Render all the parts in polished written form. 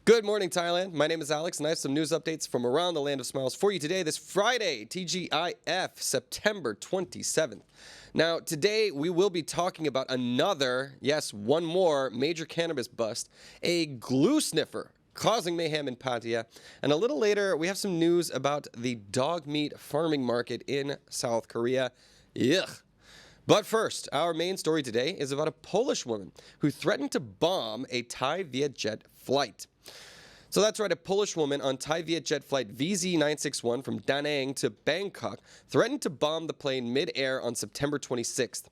Good morning, Thailand. My name is Alex, and I have some news updates from around the land of smiles for you today, this Friday, TGIF, September 27th. Now, today we will be talking about another, yes, one more major cannabis bust, a glue sniffer causing mayhem in Pattaya. And a little later, we have some news about the dog meat farming market in South Korea. Yuck. But first, our main story today is about a Polish woman who threatened to bomb a Thai VietJet flight. So that's right, a Polish woman on Thai VietJet flight VZ961 from Da Nang to Bangkok threatened to bomb the plane mid-air on September 26th.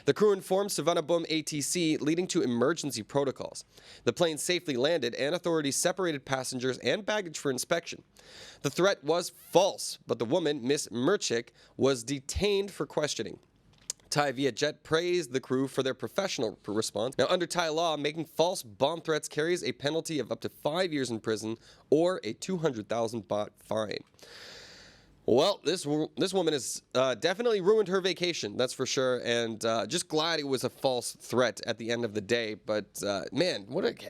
The crew informed Savannabom ATC, leading to emergency protocols. The plane safely landed, and authorities separated passengers and baggage for inspection. The threat was false, but the woman, Miss Merchik, was detained for questioning. Thai VietJet praised the crew for their professional response. Now, under Thai law, making false bomb threats carries a penalty of up to 5 years in prison or a 200,000 baht fine. Well, this woman has definitely ruined her vacation, that's for sure, and just glad it was a false threat at the end of the day. But man,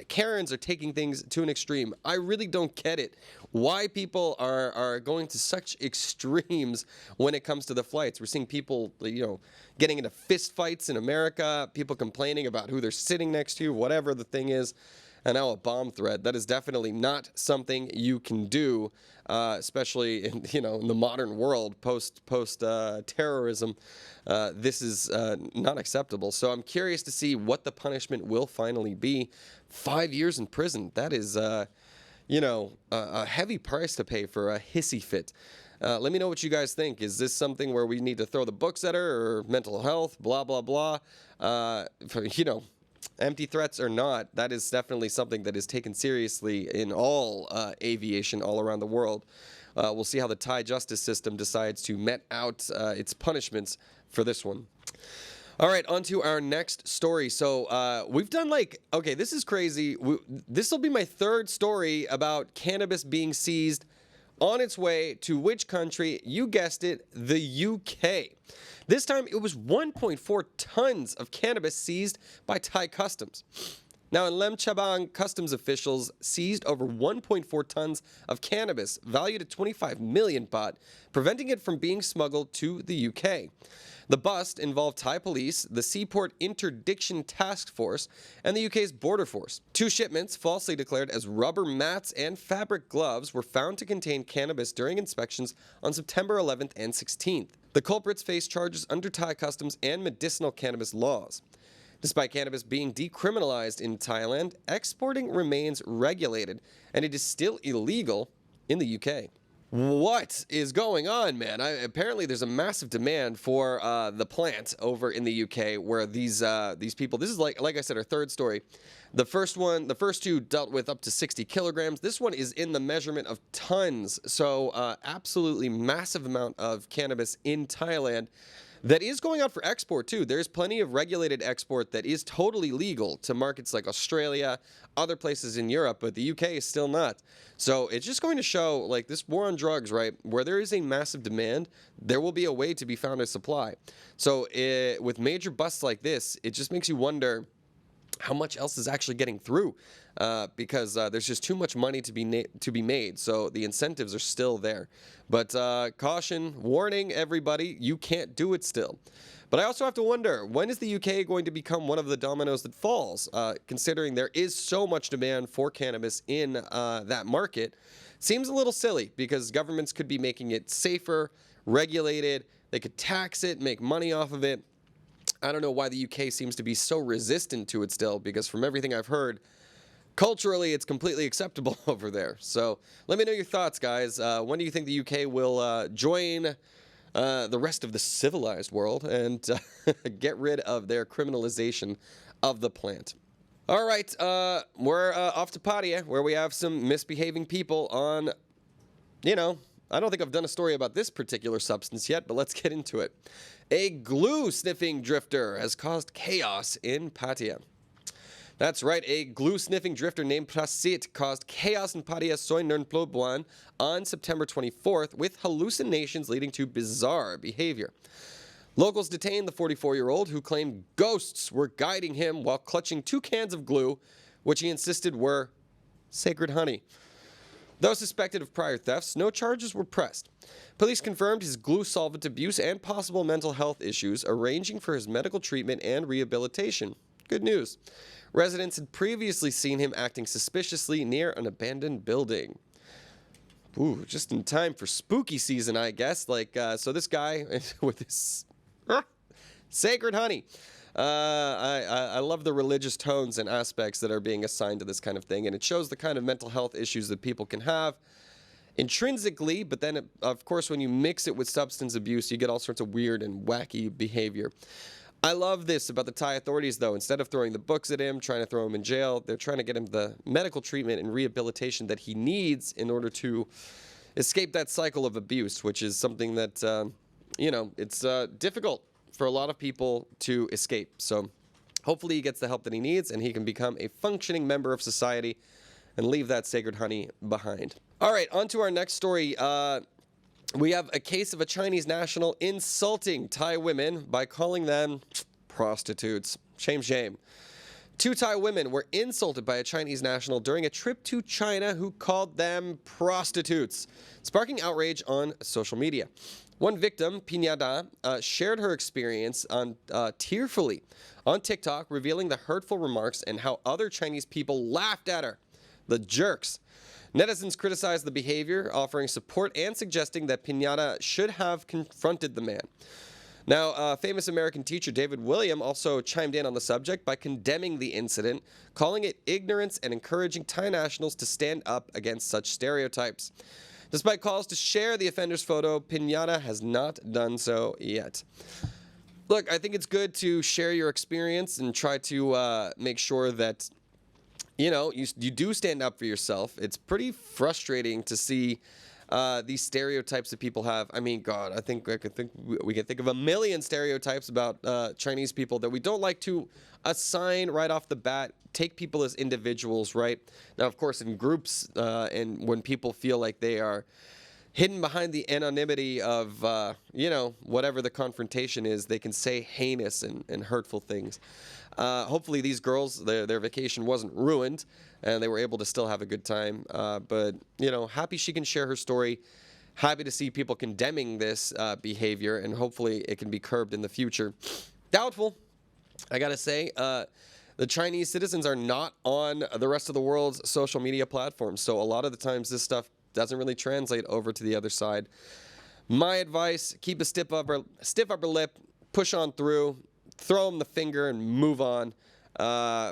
Karens are taking things to an extreme. I really don't get it. Why people are going to such extremes when it comes to the flights. We're seeing people, getting into fist fights in America, people complaining about who they're sitting next to, whatever the thing is. And now a bomb threat. That is definitely not something you can do, especially in the modern world post terrorism. This is not acceptable. So I'm curious to see what the punishment will finally be. 5 years in prison. That is a heavy price to pay for a hissy fit. Let me know what you guys think. Is this something where we need to throw the books at her, or mental health, blah blah blah? Empty threats or not, that is definitely something that is taken seriously in all aviation all around the world. We'll see how the Thai justice system decides to met out its punishments for this one. All right, on to our next story. So we've done okay, this is crazy. This will be my third story about cannabis being seized on its way to which country? You guessed it, the UK. This time, it was 1.4 tons of cannabis seized by Thai customs. Now, in Lem Chabang, customs officials seized over 1.4 tons of cannabis valued at 25 million baht, preventing it from being smuggled to the UK. The bust involved Thai police, the Seaport Interdiction Task Force, and the UK's Border Force. 2 shipments, falsely declared as rubber mats and fabric gloves, were found to contain cannabis during inspections on September 11th and 16th. The culprits face charges under Thai customs and medicinal cannabis laws. Despite cannabis being decriminalized in Thailand, exporting remains regulated, and it is still illegal in the UK. What is going on, man? Apparently, there's a massive demand for the plant over in the UK, where these people. This is like I said, our third story. The first two dealt with up to 60 kilograms. This one is in the measurement of tons. So, absolutely massive amount of cannabis in Thailand. That is going out for export, too. There's plenty of regulated export that is totally legal to markets like Australia, other places in Europe, but the UK is still not. So it's just going to show, this war on drugs, right? Where there is a massive demand, there will be a way to be found a supply. So with major busts like this, it just makes you wonder how much else is actually getting through, because there's just too much money to be made. So the incentives are still there. But caution, warning, everybody, you can't do it still. But I also have to wonder, when is the UK going to become one of the dominoes that falls? Considering there is so much demand for cannabis in that market, seems a little silly, because governments could be making it safer, regulated, they could tax it, make money off of it. I don't know why the UK seems to be so resistant to it still, because from everything I've heard, culturally it's completely acceptable over there. So let me know your thoughts, guys. When do you think the UK will join the rest of the civilized world and get rid of their criminalization of the plant? All right, we're off to Pattaya, where we have some misbehaving people on, I don't think I've done a story about this particular substance yet, but let's get into it. A glue-sniffing drifter has caused chaos in Pattaya. That's right, a glue-sniffing drifter named Prostitutes caused chaos in Pattaya, Soi Nern Plobuan on September 24th with hallucinations leading to bizarre behavior. Locals detained the 44-year-old, who claimed ghosts were guiding him while clutching 2 cans of glue, which he insisted were sacred honey. Though suspected of prior thefts, no charges were pressed. Police confirmed his glue solvent abuse and possible mental health issues, arranging for his medical treatment and rehabilitation. Good news. Residents had previously seen him acting suspiciously near an abandoned building. Ooh, just in time for spooky season, I guess. So this guy with his sacred honey. I love the religious tones and aspects that are being assigned to this kind of thing, and it shows the kind of mental health issues that people can have intrinsically, but then, of course, when you mix it with substance abuse, you get all sorts of weird and wacky behavior. I love this about the Thai authorities, though. Instead of throwing the books at him, trying to throw him in jail, they're trying to get him the medical treatment and rehabilitation that he needs in order to escape that cycle of abuse, which is something that, it's difficult for a lot of people to escape. So hopefully he gets the help that he needs and he can become a functioning member of society and leave that sacred honey behind. All right, on to our next story. We have a case of a Chinese national insulting Thai women by calling them prostitutes. Shame, shame. 2 Thai women were insulted by a Chinese national during a trip to China who called them prostitutes, sparking outrage on social media. One victim, Pinyada, shared her experience tearfully on TikTok, revealing the hurtful remarks and how other Chinese people laughed at her. The jerks. Netizens criticized the behavior, offering support and suggesting that Pinyada should have confronted the man. Now, famous American teacher David William also chimed in on the subject by condemning the incident, calling it ignorance and encouraging Thai nationals to stand up against such stereotypes. Despite calls to share the offender's photo, Pinyada has not done so yet. Look, I think it's good to share your experience and try to make sure that you do stand up for yourself. It's pretty frustrating to see these stereotypes that people have. I mean, God, we can think of a million stereotypes about Chinese people that we don't like to assign right off the bat. Take people as individuals, right? Now, of course, in groups and when people feel like they are hidden behind the anonymity of, whatever the confrontation is, they can say heinous and hurtful things. Hopefully these girls, their vacation wasn't ruined and they were able to still have a good time. But happy she can share her story. Happy to see people condemning this behavior, and hopefully it can be curbed in the future. Doubtful, I gotta say. The Chinese citizens are not on the rest of the world's social media platforms, so a lot of the times this stuff doesn't really translate over to the other side. My advice, keep a stiff upper lip, push on through, throw them the finger and move on,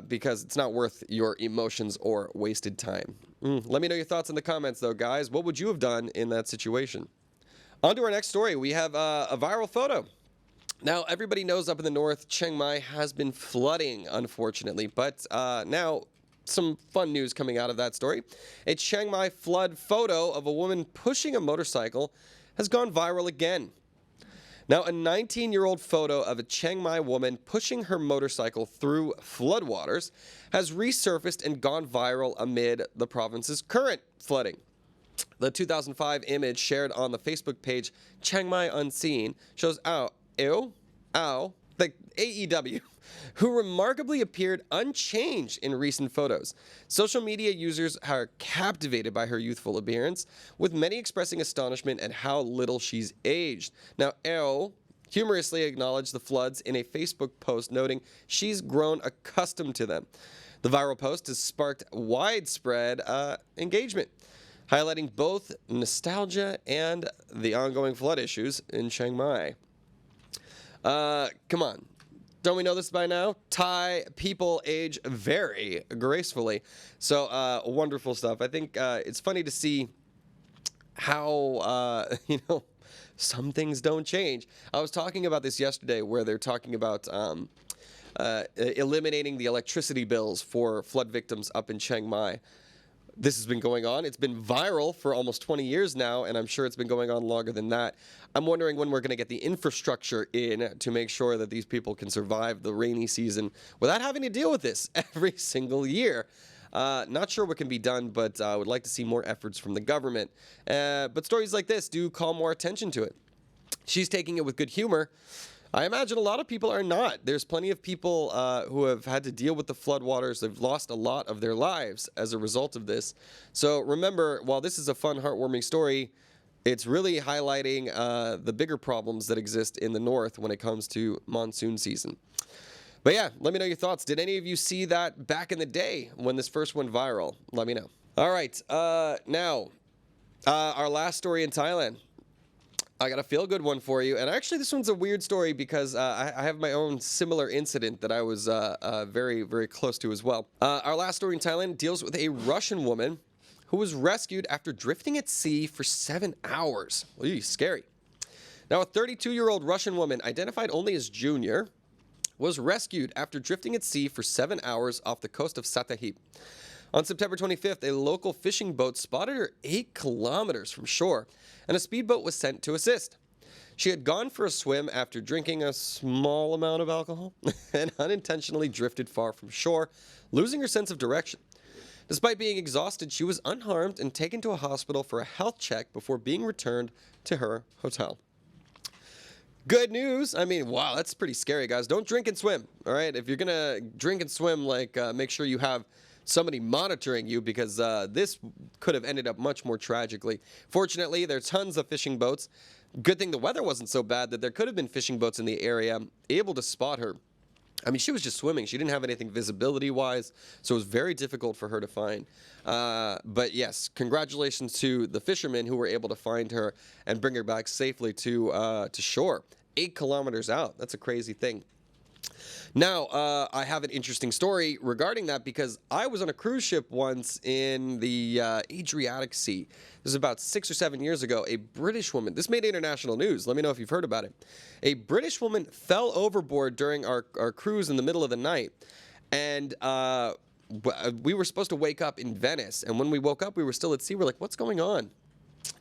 because it's not worth your emotions or wasted time. Let me know your thoughts in the comments, though, guys. What would you have done in that situation? On to our next story. We have a viral photo. Now, everybody knows up in the north, Chiang Mai has been flooding, unfortunately, but now some fun news coming out of that story. A Chiang Mai flood photo of a woman pushing a motorcycle has gone viral again. Now, a 19-year-old photo of a Chiang Mai woman pushing her motorcycle through floodwaters has resurfaced and gone viral amid the province's current flooding. The 2005 image shared on the Facebook page Chiang Mai Unseen shows the AEW, who remarkably appeared unchanged in recent photos. Social media users are captivated by her youthful appearance, with many expressing astonishment at how little she's aged. Now, humorously acknowledged the floods in a Facebook post, noting she's grown accustomed to them. The viral post has sparked widespread engagement, highlighting both nostalgia and the ongoing flood issues in Chiang Mai. Come on. Don't we know this by now? Thai people age very gracefully. So, wonderful stuff. I think it's funny to see how, some things don't change. I was talking about this yesterday where they're talking about eliminating the electricity bills for flood victims up in Chiang Mai. This has been going on. It's been viral for almost 20 years now, and I'm sure it's been going on longer than that. I'm wondering when we're going to get the infrastructure in to make sure that these people can survive the rainy season without having to deal with this every single year. Not sure what can be done, but I would like to see more efforts from the government. But stories like this do call more attention to it. She's taking it with good humor. I imagine a lot of people are not. There's plenty of people who have had to deal with the floodwaters. They've lost a lot of their lives as a result of this. So remember, while this is a fun, heartwarming story, it's really highlighting the bigger problems that exist in the north when it comes to monsoon season. But yeah, let me know your thoughts. Did any of you see that back in the day when this first went viral? Let me know. All right, now, our last story in Thailand. I got a feel-good one for you. And actually, this one's a weird story because I have my own similar incident that I was very, very close to as well. Our last story in Thailand deals with a Russian woman who was rescued after drifting at sea for 7 hours. Ooh, scary. Now, a 32-year-old Russian woman, identified only as Junior, was rescued after drifting at sea for 7 hours off the coast of Sattahip. On September 25th, a local fishing boat spotted her 8 kilometers from shore, and a speedboat was sent to assist. She had gone for a swim after drinking a small amount of alcohol and unintentionally drifted far from shore, losing her sense of direction. Despite being exhausted, she was unharmed and taken to a hospital for a health check before being returned to her hotel. Good news. I mean, wow, that's pretty scary, guys. Don't drink and swim, all right? If you're going to drink and swim, make sure you have somebody monitoring you because this could have ended up much more tragically. Fortunately, there's tons of fishing boats. Good thing the weather wasn't so bad that there could have been fishing boats in the area able to spot her. I mean, she was just swimming. She didn't have anything visibility-wise, so it was very difficult for her to find. But yes, congratulations to the fishermen who were able to find her and bring her back safely to shore. 8 kilometers out. That's a crazy thing. Now, I have an interesting story regarding that because I was on a cruise ship once in the Adriatic Sea. This is about 6 or 7 years ago. A British woman, this made international news. Let me know if you've heard about it. A British woman fell overboard during our cruise in the middle of the night. And we were supposed to wake up in Venice. And when we woke up, we were still at sea. We're like, what's going on?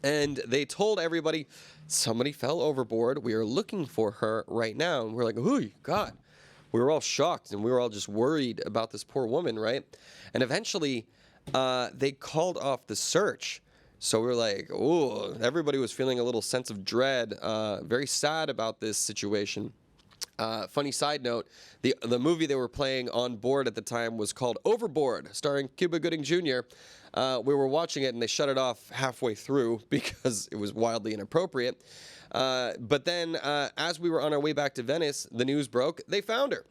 And they told everybody, somebody fell overboard. We are looking for her right now. And we're like, oh, God. We were all shocked and we were all just worried about this poor woman, right? And eventually, they called off the search. So we were like, oh, everybody was feeling a little sense of dread, very sad about this situation. Funny side note, the movie they were playing on board at the time was called Overboard, starring Cuba Gooding Jr. We were watching it and they shut it off halfway through because it was wildly inappropriate. But then, as we were on our way back to Venice, the news broke. They found her.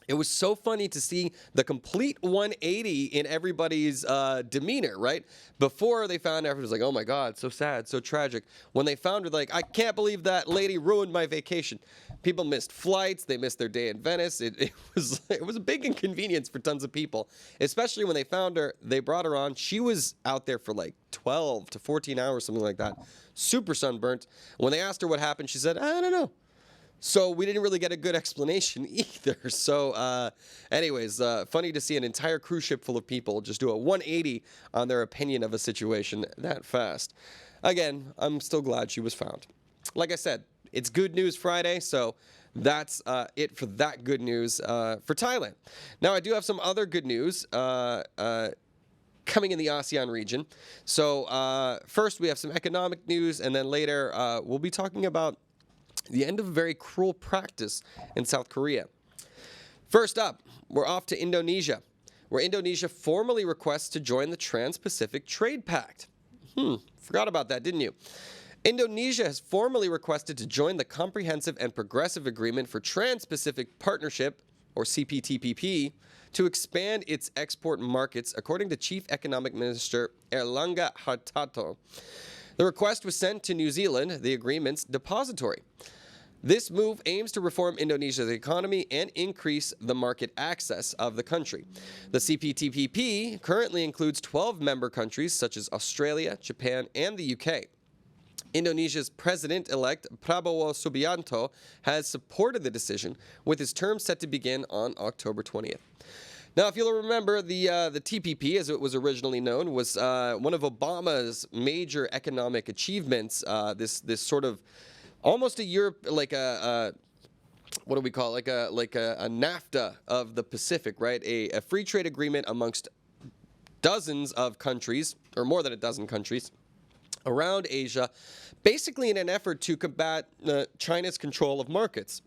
It was so funny to see the complete 180 in everybody's demeanor, right? Before they found her, everyone was like, oh my God, so sad, so tragic. When they found her, like, I can't believe that lady ruined my vacation. People missed flights. They missed their day in Venice. It was a big inconvenience for tons of people, especially when they found her. They brought her on. She was out there for like 12 to 14 hours, something like that. Super sunburnt. When they asked her what happened, she said, I don't know. So we didn't really get a good explanation either. So anyways, funny to see an entire cruise ship full of people just do a 180 on their opinion of a situation that fast. Again, I'm still glad she was found. Like I said, it's Good News Friday, so that's it for that good news for Thailand. Now, I do have some other good news coming in the ASEAN region. So first, we have some economic news, and then later we'll be talking about the end of a very cruel practice in South Korea. First up, we're off to Indonesia, where Indonesia formally requests to join the Trans-Pacific Trade Pact. Forgot about that, didn't you? Indonesia has formally requested to join the Comprehensive and Progressive Agreement for Trans-Pacific Partnership, or CPTPP, to expand its export markets, according to Chief Economic Minister Erlangga Hartarto. The request was sent to New Zealand, the agreement's depository. This move aims to reform Indonesia's economy and increase the market access of the country. The CPTPP currently includes 12 member countries such as Australia, Japan, and the UK. Indonesia's president-elect Prabowo Subianto has supported the decision, with his term set to begin on October 20th. Now, if you'll remember, the TPP, as it was originally known, was one of Obama's major economic achievements. This sort of almost a Europe, like a what do we call it? like a NAFTA of the Pacific, right? A free trade agreement amongst dozens of countries, or more than a dozen countries, around Asia, basically in an effort to combat China's control of markets.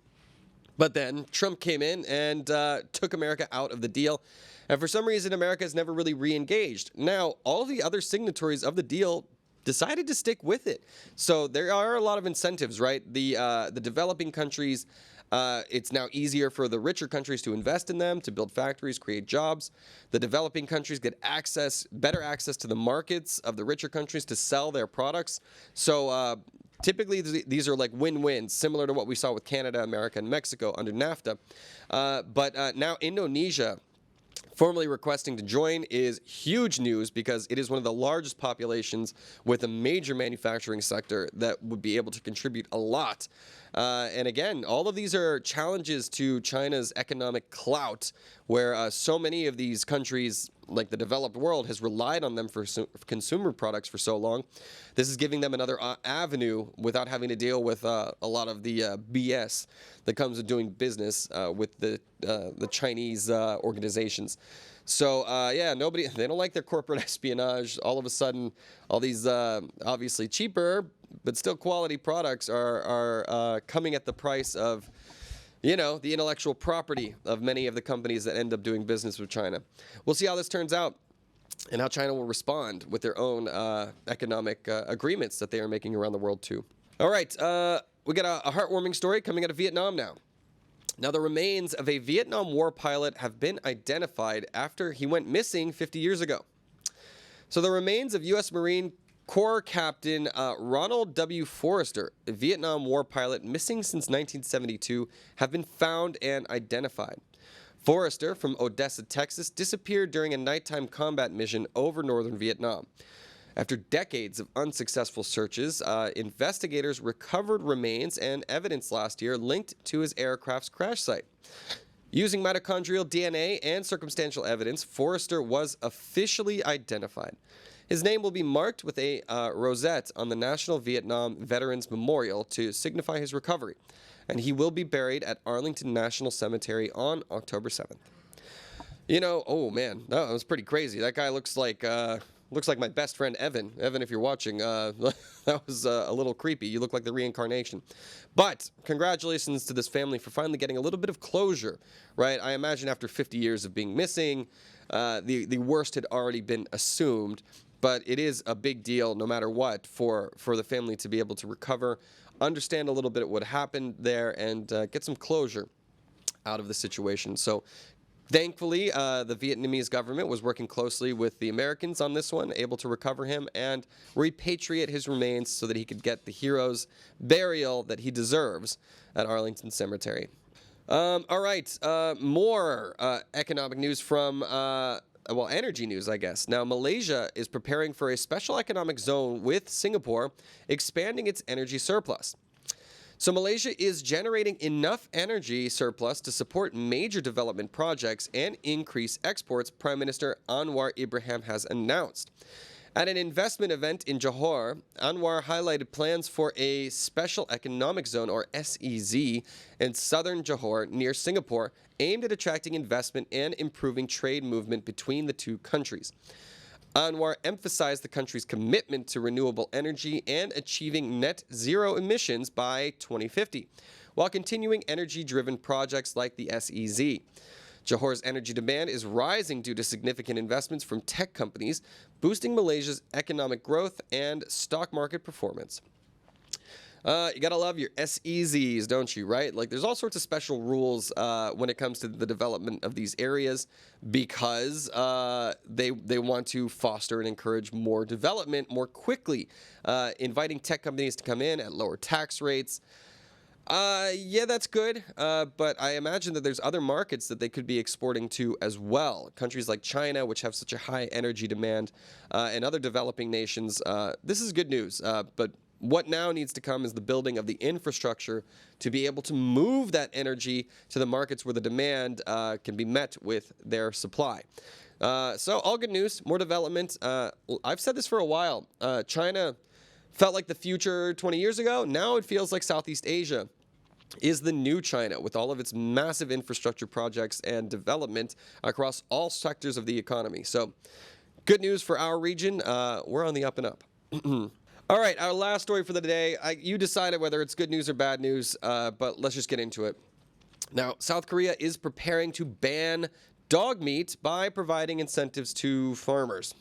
But then Trump came in and took America out of the deal. And for some reason, America has never really re-engaged. Now, all of the other signatories of the deal decided to stick with it. So there are a lot of incentives, right? The developing countries, it's now easier for the richer countries to invest in them, to build factories, create jobs. The developing countries get better access to the markets of the richer countries to sell their products. So typically, these are like win-wins, similar to what we saw with Canada, America, and Mexico under NAFTA. But now Indonesia, formally requesting to join, is huge news because it is one of the largest populations with a major manufacturing sector that would be able to contribute a lot. And again, all of these are challenges to China's economic clout, where so many of these countries, like the developed world, has relied on them for consumer products for so long. This is giving them another avenue without having to deal with a lot of the BS that comes with doing business with the Chinese organizations. So yeah, they don't like their corporate espionage. All of a sudden, all these obviously cheaper but still quality products are coming at the price of, the intellectual property of many of the companies that end up doing business with China. We'll see how this turns out and how China will respond with their own economic agreements that they are making around the world too. All right, we got a heartwarming story coming out of Vietnam now. Now, the remains of a Vietnam War pilot have been identified after he went missing 50 years ago. So the remains of U.S. Marine Corps Captain Ronald W. Forrester, a Vietnam War pilot missing since 1972, have been found and identified. Forrester, from Odessa, Texas, disappeared during a nighttime combat mission over northern Vietnam. After decades of unsuccessful searches, investigators recovered remains and evidence last year linked to his aircraft's crash site. Using mitochondrial DNA and circumstantial evidence, Forrester was officially identified. His name will be marked with a rosette on the National Vietnam Veterans Memorial to signify his recovery, and he will be buried at Arlington National Cemetery on October 7th. Oh man, that was pretty crazy. That guy looks like my best friend Evan. Evan, if you're watching, that was a little creepy. You look like the reincarnation. But congratulations to this family for finally getting a little bit of closure, right? I imagine after 50 years of being missing, the worst had already been assumed. But it is a big deal, no matter what, for the family to be able to recover, understand a little bit what happened there, and get some closure out of the situation. So thankfully, the Vietnamese government was working closely with the Americans on this one, able to recover him and repatriate his remains so that he could get the hero's burial that he deserves at Arlington Cemetery. All right, more economic news from energy news, I guess. Now, Malaysia is preparing for a special economic zone with Singapore, expanding its energy surplus. So Malaysia is generating enough energy surplus to support major development projects and increase exports, Prime Minister Anwar Ibrahim has announced. At an investment event in Johor, Anwar highlighted plans for a special economic zone, or SEZ, in southern Johor near Singapore, aimed at attracting investment and improving trade movement between the two countries. Anwar emphasized the country's commitment to renewable energy and achieving net zero emissions by 2050, while continuing energy-driven projects like the SEZ. Johor's energy demand is rising due to significant investments from tech companies, boosting Malaysia's economic growth and stock market performance. You gotta love your SEZs, don't you, right? Like, there's all sorts of special rules when it comes to the development of these areas because they want to foster and encourage more development more quickly, inviting tech companies to come in at lower tax rates. Yeah, that's good, but I imagine that there's other markets that they could be exporting to as well. Countries like China, which have such a high energy demand, and other developing nations. This is good news, but what now needs to come is the building of the infrastructure to be able to move that energy to the markets where the demand can be met with their supply. So all good news, more development. I've said this for a while. China felt like the future 20 years ago. Now it feels like Southeast Asia is the new China with all of its massive infrastructure projects and development across all sectors of the economy. So good news for our region. We're on the up and up. All right, our last story for the day. You decided whether it's good news or bad news, but let's just get into it. Now, South Korea is preparing to ban dog meat by providing incentives to farmers.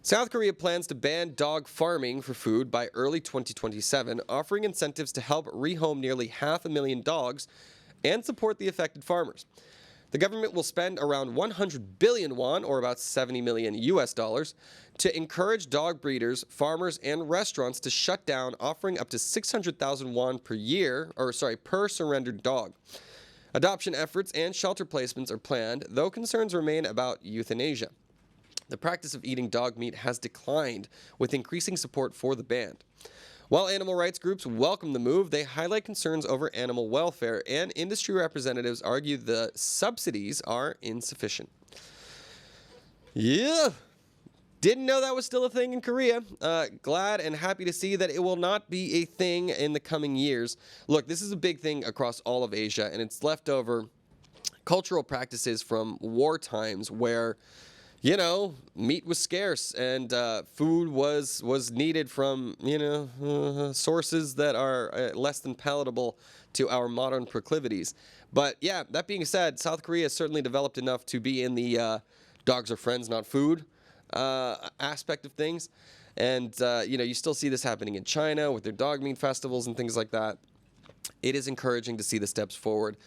South Korea plans to ban dog farming for food by early 2027, offering incentives to help rehome nearly 500,000 dogs and support the affected farmers. The government will spend around 100 billion won, or about 70 million US dollars, to encourage dog breeders, farmers, and restaurants to shut down, offering up to 600,000 won per surrendered dog. Adoption efforts and shelter placements are planned, though concerns remain about euthanasia. The practice of eating dog meat has declined, with increasing support for the ban. While animal rights groups welcome the move, they highlight concerns over animal welfare, and industry representatives argue the subsidies are insufficient. Yeah, didn't know that was still a thing in Korea. Glad and happy to see that it will not be a thing in the coming years. Look, this is a big thing across all of Asia, and it's leftover cultural practices from war times where, you know, meat was scarce and food was needed from, sources that are less than palatable to our modern proclivities. But yeah, that being said, South Korea has certainly developed enough to be in the dogs are friends, not food aspect of things. And, you still see this happening in China with their dog meat festivals and things like that. It is encouraging to see the steps forward.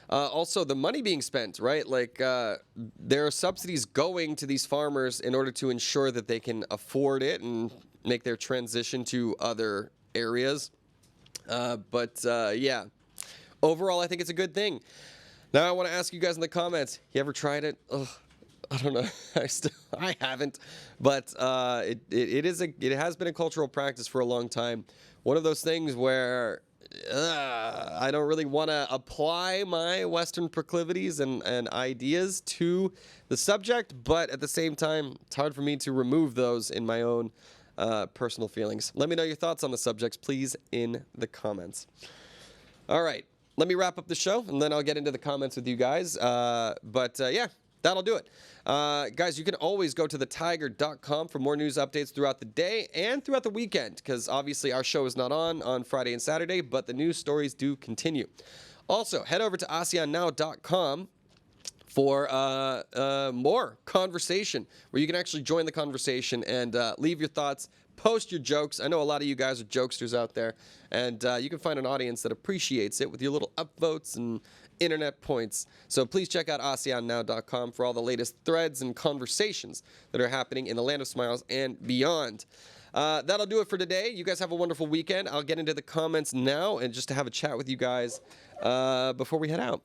Also, the money being spent, right? Like, there are subsidies going to these farmers in order to ensure that they can afford it and make their transition to other areas. Yeah, overall, I think it's a good thing. Now, I want to ask you guys in the comments, you ever tried it? Ugh, I don't know. I haven't. But it has been a cultural practice for a long time. One of those things where I don't really want to apply my Western proclivities and ideas to the subject, but at the same time, it's hard for me to remove those in my own personal feelings. Let me know your thoughts on the subjects, please, in the comments. All right, let me wrap up the show, and then I'll get into the comments with you guys. Yeah, that'll do it. Guys, you can always go to thetiger.com for more news updates throughout the day and throughout the weekend, because obviously our show is not on Friday and Saturday, but the news stories do continue. Also, head over to ASEANnow.com for more conversation, where you can actually join the conversation and leave your thoughts, post your jokes. I know a lot of you guys are jokesters out there, and you can find an audience that appreciates it with your little upvotes and internet points. So please check out ASEANnow.com for all the latest threads and conversations that are happening in the land of smiles and beyond. That'll do it for today. You guys have a wonderful weekend. I'll get into the comments now and just to have a chat with you guys before we head out.